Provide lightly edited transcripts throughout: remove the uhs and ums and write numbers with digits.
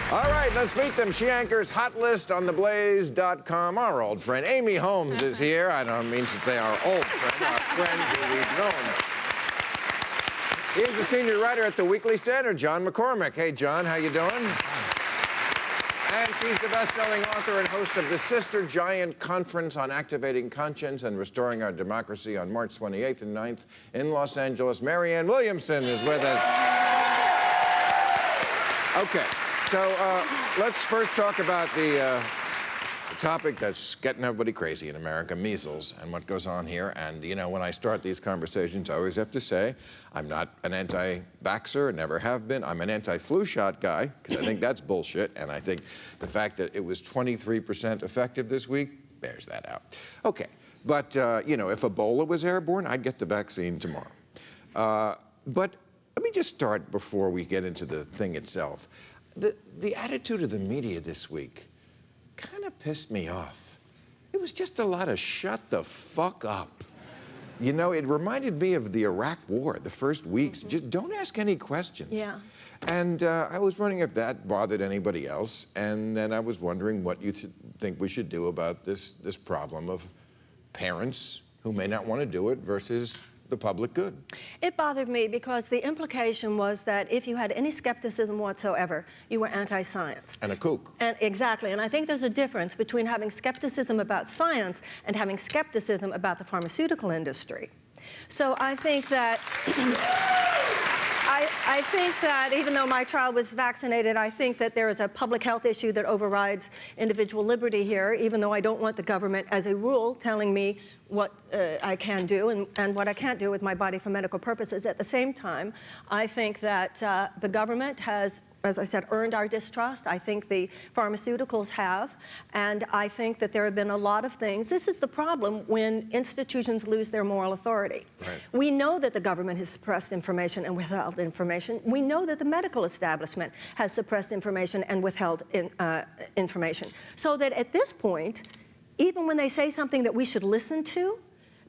All right, let's meet them. She anchors Hot List on theblaze.com. Our old friend Amy Holmes is here. I don't mean to say our old friend, our friend who we've known. He's the senior writer at the Weekly Standard, John McCormack. Hey, John, how you doing? And she's the best-selling author and host of the Sister Giant Conference on Activating Conscience and Restoring Our Democracy on March 28th and 9th in Los Angeles. Marianne Williamson is with us. Okay. So let's first talk about the topic that's getting everybody crazy in America, measles, and what goes on here. And, you know, when I start these conversations, I always have to say, I'm not an anti-vaxxer, never have been. I'm an anti-flu shot guy, because I think that's bullshit. And I think the fact that it was 23% effective this week bears that out. Okay, but, you know, if Ebola was airborne, I'd get the vaccine tomorrow. But let me just start before we get into the thing itself. The attitude of the media this week kind of pissed me off. It was just a lot of shut the fuck up. You know, it reminded me of the Iraq War, the first weeks. Just don't ask any questions. Yeah. And I was wondering if that bothered anybody else. And then I was wondering what you think we should do about this problem of parents who may not want to do it versus the public good. It bothered me because the implication was that if you had any skepticism whatsoever, you were anti-science. And a kook. And exactly, and I think there's a difference between having skepticism about science and having skepticism about the pharmaceutical industry. So I think that I think that even though my child was vaccinated, I think that there is a public health issue that overrides individual liberty here, even though I don't want the government, as a rule, telling me what I can do and what I can't do with my body for medical purposes. At the same time, I think that the government has, as I said, earned our distrust. I think the pharmaceuticals have, and I think that there have been a lot of things. This is the problem when institutions lose their moral authority. Right. We know that the government has suppressed information and withheld information. We know that the medical establishment has suppressed information and withheld information. So that at this point, even when they say something that we should listen to,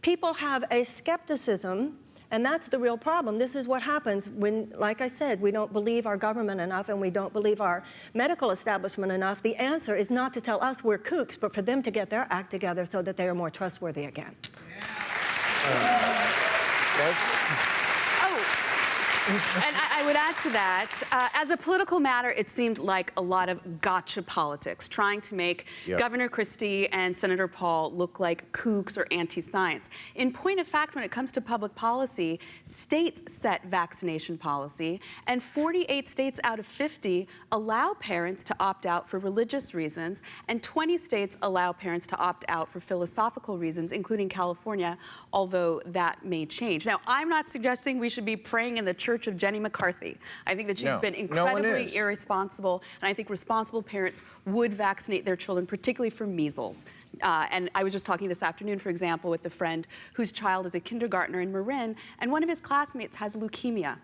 people have a skepticism. And that's the real problem. This is what happens when, like I said, we don't believe our government enough and we don't believe our medical establishment enough. The answer is not to tell us we're kooks, but for them to get their act together so that they are more trustworthy again. Yes? And I would add to that, as a political matter, it seemed like a lot of gotcha politics, trying to make Governor Christie and Senator Paul look like kooks or anti-science. In point of fact, when it comes to public policy, states set vaccination policy, and 48 states out of 50 allow parents to opt out for religious reasons, and 20 states allow parents to opt out for philosophical reasons, including California, although that may change. Now, I'm not suggesting we should be praying in the church of Jenny McCarthy. I think that she's been incredibly irresponsible, and I think responsible parents would vaccinate their children, particularly for measles. And I was just talking this afternoon, for example, with a friend whose child is a kindergartner in Marin, and one of his classmates has leukemia.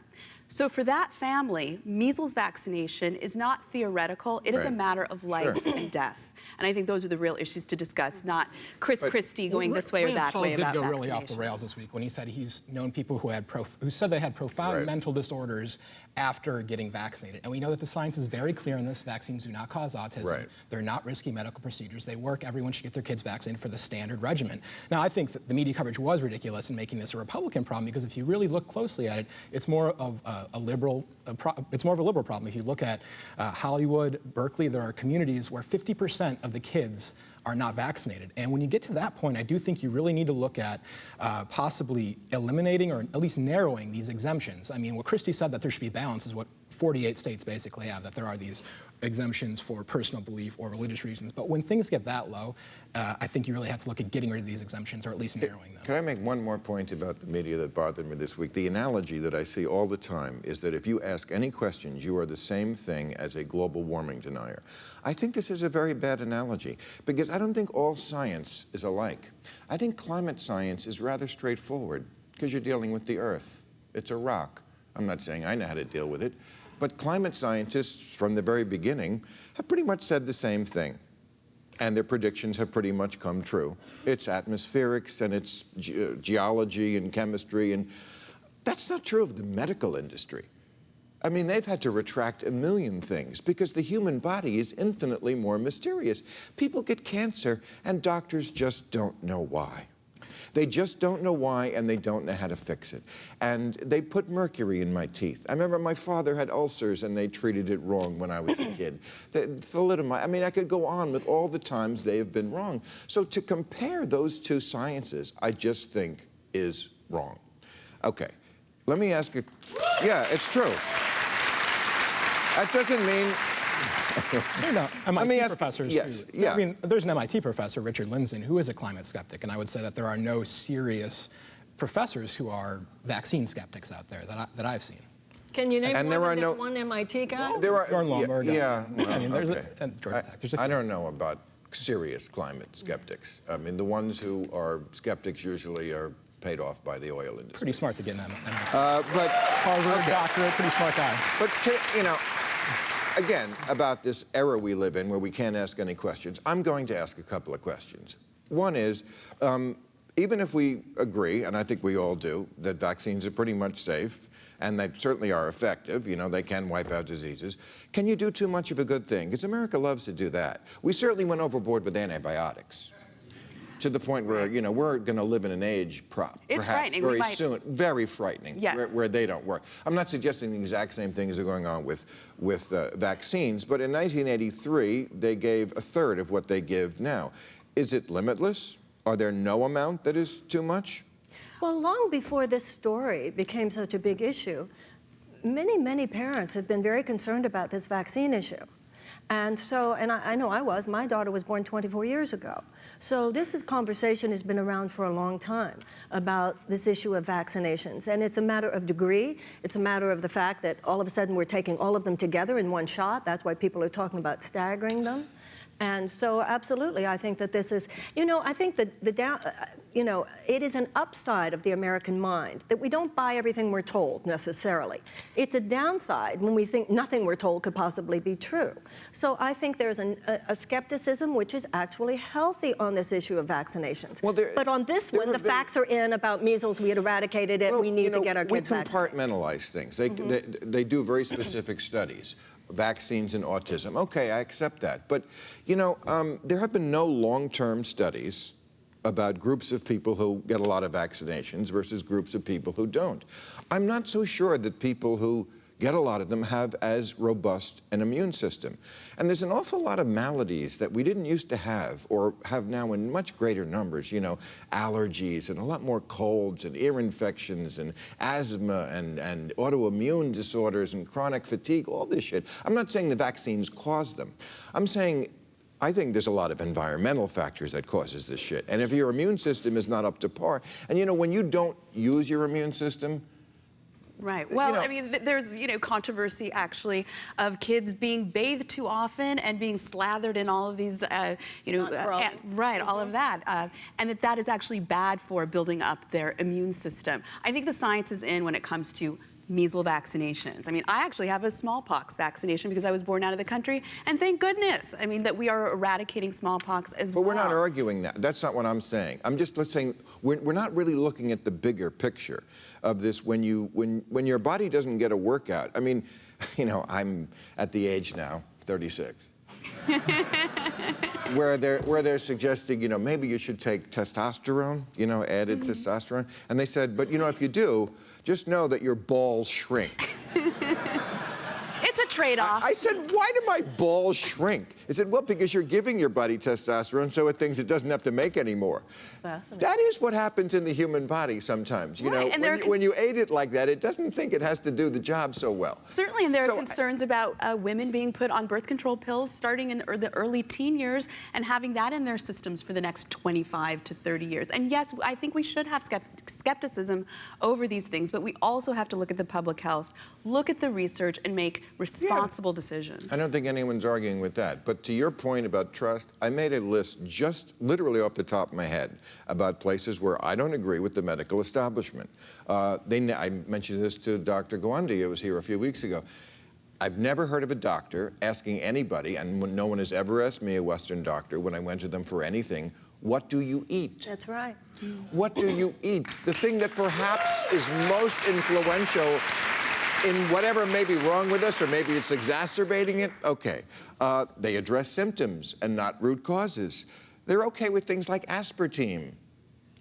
So for that family, measles vaccination is not theoretical. It is a matter of life and death. And I think those are the real issues to discuss, not Christie going this way or that way about Paul did go really off the rails this week when he said he's known people who said they had profound mental disorders after getting vaccinated. And we know that the science is very clear on this. Vaccines do not cause autism. They're not risky medical procedures. They work. Everyone should get their kids vaccinated for the standard regimen. Now, I think that the media coverage was ridiculous in making this a Republican problem, because if you really look closely at it, it's more of a liberal problem. If you look at Hollywood, Berkeley, there are communities where 50% of the kids are not vaccinated. And when you get to that point, I do think you really need to look at possibly eliminating or at least narrowing these exemptions. I mean, what Christie said, that there should be balance, is what 48 states basically have, that there are these exemptions for personal belief or religious reasons. But when things get that low, I think you really have to look at getting rid of these exemptions, or at least narrowing them. Can I make one more point about the media that bothered me this week? The analogy that I see all the time is that if you ask any questions, you are the same thing as a global warming denier. I think this is a very bad analogy, because I don't think all science is alike. I think climate science is rather straightforward, because you're dealing with the Earth. It's a rock. I'm not saying I know how to deal with it, but climate scientists from the very beginning have pretty much said the same thing. And their predictions have pretty much come true. It's atmospherics and it's geology and chemistry, and that's not true of the medical industry. I mean, they've had to retract a million things because the human body is infinitely more mysterious. People get cancer, and doctors just don't know why. They just don't know why, and they don't know how to fix it. And they put mercury in my teeth. I remember my father had ulcers, and they treated it wrong when I was a kid. Thalidomide, I mean, I could go on with all the times they have been wrong. So to compare those two sciences, I just think is wrong. Okay, let me ask you, yeah, it's true. That doesn't mean... There are MIT professors. Yes, who, I mean, there's an MIT professor, Richard Lindzen, who is a climate skeptic, and I would say that there are no serious professors who are vaccine skeptics out there that I've seen. Can you name and one, this one MIT guy? There are, Jordan Lomberg. Yeah. I mean, there's okay. a I don't know about serious climate skeptics. I mean, the ones who are skeptics usually are paid off by the oil industry. Pretty smart to get an MIT. But Harvard doctorate, pretty smart guy. But, you know, again, about this era we live in where we can't ask any questions, I'm going to ask a couple of questions. One is, even if we agree, and I think we all do, that vaccines are pretty much safe, and they certainly are effective, you know, they can wipe out diseases, can you do too much of a good thing? Because America loves to do that. We certainly went overboard with antibiotics, to the point where, you know, we're going to live in an age, perhaps very soon, very frightening, yes. where they don't work. I'm not suggesting the exact same things are going on with vaccines, but in 1983, they gave a third of what they give now. Is it limitless? Are there no amount that is too much? Well, long before this story became such a big issue, many parents have been very concerned about this vaccine issue. And so, and I know my daughter was born 24 years ago. So this conversation has been around for a long time about this issue of vaccinations. And it's a matter of degree. It's a matter of the fact that all of a sudden we're taking all of them together in one shot. That's why people are talking about staggering them. And so, absolutely, I think that this is, you know, I think that it is an upside of the American mind that we don't buy everything we're told necessarily. It's a downside when we think nothing we're told could possibly be true. So I think there's a skepticism which is actually healthy on this issue of vaccinations. Well, but on this one, the facts are in about measles. We had eradicated it. We need to get our kids vaccinated. We compartmentalize things. They do very specific studies. Vaccines and autism. Okay, I accept that. But, you know, there have been no long-term studies about groups of people who get a lot of vaccinations versus groups of people who don't. I'm not so sure that people who get a lot of them have as robust an immune system. And there's an awful lot of maladies that we didn't used to have or have now in much greater numbers, you know, allergies and a lot more colds and ear infections and asthma and autoimmune disorders and chronic fatigue, all this shit. I'm not saying the vaccines cause them. I'm saying I think there's a lot of environmental factors that causes this shit. And if your immune system is not up to par, and you know, when you don't use your immune system, right. Well, I mean, there's, you know, controversy actually of kids being bathed too often and being slathered in all of these, you know, all of that. And that is actually bad for building up their immune system. I think the science is in when it comes to measles vaccinations. I mean, I actually have a smallpox vaccination because I was born out of the country, and thank goodness, I mean, that we are eradicating smallpox as well. But we're not arguing that. That's not what I'm saying. I'm just saying we're not really looking at the bigger picture of this when your body doesn't get a workout. I mean, you know, I'm at the age now, 36. where they're suggesting, you know, maybe you should take testosterone, you know, added testosterone. And they said, but, you know, if you do, just know that your balls shrink. It's a trade-off. I said, why do my balls shrink? It said, well, because you're giving your body testosterone so it thinks it doesn't have to make any more. That is what happens in the human body sometimes. You know, when you ate it like that, it doesn't think it has to do the job so well. Certainly, and there are concerns about women being put on birth control pills starting in the early teen years and having that in their systems for the next 25 to 30 years. And yes, I think we should have skepticism over these things, but we also have to look at the public health, look at the research, and make responsible decisions. I don't think anyone's arguing with that. But to your point about trust, I made a list just literally off the top of my head about places where I don't agree with the medical establishment. I mentioned this to Dr. Gawande, who was here a few weeks ago. I've never heard of a doctor asking anybody, and no one has ever asked me, a Western doctor, when I went to them for anything, what do you eat? That's right. What do you eat? The thing that perhaps is most influential in whatever may be wrong with us, or maybe it's exacerbating it, okay. They address symptoms and not root causes. They're okay with things like aspartame.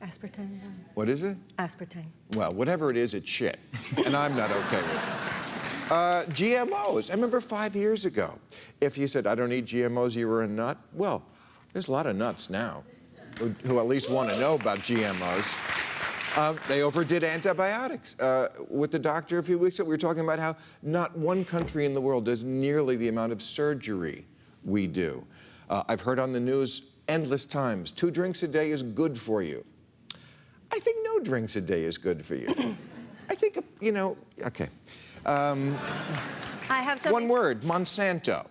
Aspartame. Yeah. What is it? Aspartame. Well, whatever it is, it's shit. And I'm not okay with it. GMOs. I remember 5 years ago, if you said, I don't eat GMOs, you were a nut. Well, there's a lot of nuts now who at least want to know about GMOs. They overdid antibiotics. With the doctor a few weeks ago, we were talking about how not one country in the world does nearly the amount of surgery we do. I've heard on the news endless times, 2 drinks a day is good for you. I think no drinks a day is good for you. I think, you know, okay. I have something. One word, Monsanto.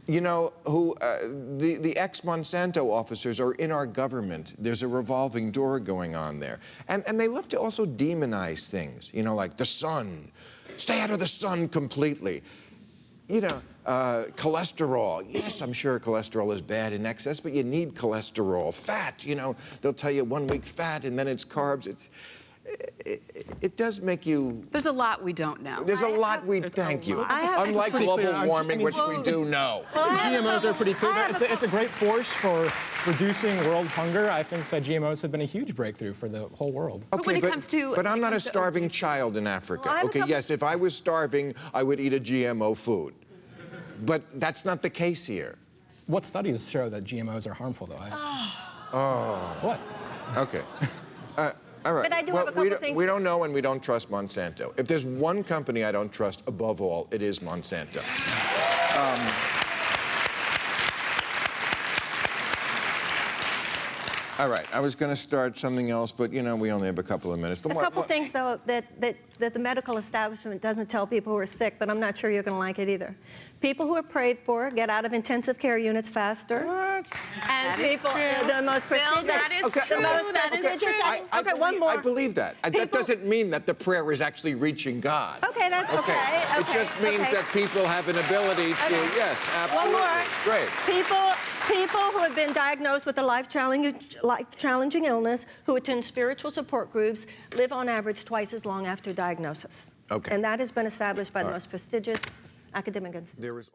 You know, who the ex-Monsanto officers are in our government. There's a revolving door going on there. And they love to also demonize things, you know, like the sun. Stay out of the sun completely. You know, cholesterol. Yes, I'm sure cholesterol is bad in excess, but you need cholesterol. Fat, you know, they'll tell you 1 week fat and then it's carbs. It does make you... There's a lot we don't know. There's a lot we... Thank you. Unlike global warming, which we do know. GMOs are pretty clear. It's a great force for reducing world hunger. I think that GMOs have been a huge breakthrough for the whole world. But when it comes to... But I'm not a starving child in Africa. Okay, yes, if I was starving, I would eat a GMO food. But that's not the case here. What studies show that GMOs are harmful, though? What? Okay. All right. But I do have a couple things. We don't know and we don't trust Monsanto. If there's one company I don't trust above all, it is Monsanto. All right, I was going to start something else, but, you know, we only have a couple of minutes. A couple things, though, that the medical establishment doesn't tell people who are sick, but I'm not sure you're going to like it either. People who are prayed for get out of intensive care units faster. What? And people, the most prestigious... Bill, that is true. That is true. Okay, one more. I believe that. That doesn't mean that the prayer is actually reaching God. Okay, that's okay. It just means that people have an ability to, yes, absolutely. One more. Great. People who have been diagnosed with a life-challenging illness, who attend spiritual support groups, live on average twice as long after diagnosis. Okay. And that has been established by the most prestigious academic institutes.